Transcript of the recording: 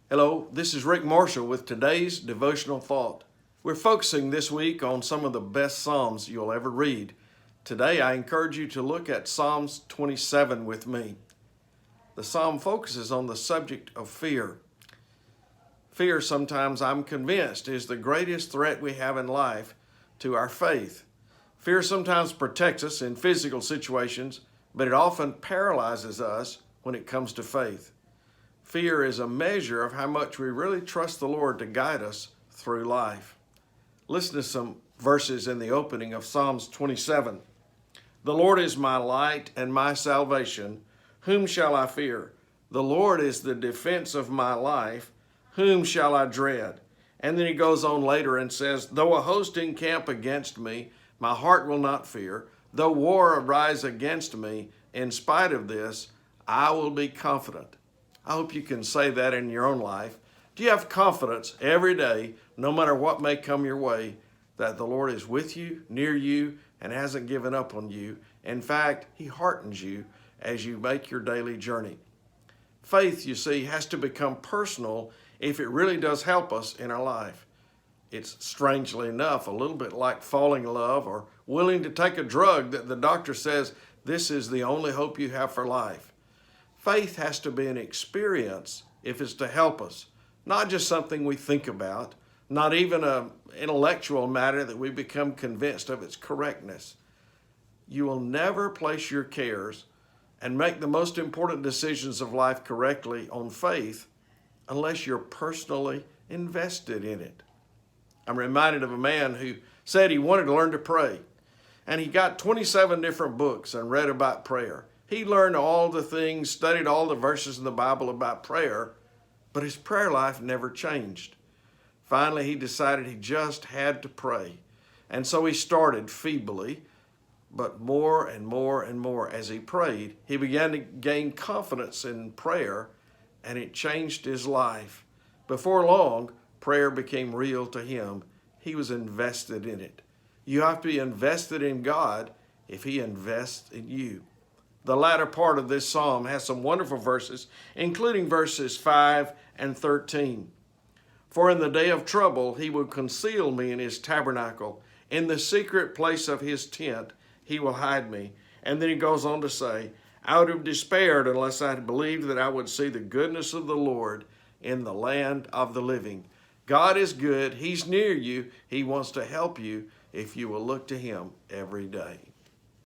Hello, this is Rick Marshall with today's devotional thought. We're focusing this week on some of the best Psalms you'll ever read. Today I encourage you to look at Psalms 27 with me. The Psalm focuses on the subject of fear. Fear, sometimes I'm convinced, is the greatest threat we have in life to our faith. Fear sometimes protects us in physical situations, but it often paralyzes us when it comes to faith. Fear is a measure of how much we really trust the Lord to guide us through life. Listen to some verses in the opening of Psalms 27. The Lord is my light and my salvation. Whom shall I fear? The Lord is the defense of my life. Whom shall I dread? And then he goes on later and says, though a host encamp against me, my heart will not fear. Though war arise against me, in spite of this, I will be confident. I hope you can say that in your own life. Do you have confidence every day, no matter what may come your way, that the Lord is with you, near you, and hasn't given up on you? In fact, he heartens you as you make your daily journey. Faith, you see, has to become personal if it really does help us in our life. It's strangely enough a little bit like falling in love or willing to take a drug that the doctor says this is the only hope you have for life. Faith has to be an experience if it's to help us, not just something we think about, not even an intellectual matter that we become convinced of its correctness. You will never place your cares and make the most important decisions of life correctly on faith unless you're personally invested in it. I'm reminded of a man who said he wanted to learn to pray, and he got 27 different books and read about prayer. He learned all the things, studied all the verses in the Bible about prayer, but his prayer life never changed. Finally, he decided he just had to pray. And so he started feebly, but more and more and more as he prayed, he began to gain confidence in prayer, and it changed his life. Before long, prayer became real to him. He was invested in it. You have to be invested in God if he invests in you. The latter part of this psalm has some wonderful verses, including verses 5 and 13. For in the day of trouble he will conceal me in his tabernacle. In the secret place of his tent he will hide me. And then he goes on to say, I would have despaired unless I had believed that I would see the goodness of the Lord in the land of the living. God is good. He's near you. He wants to help you if you will look to him every day.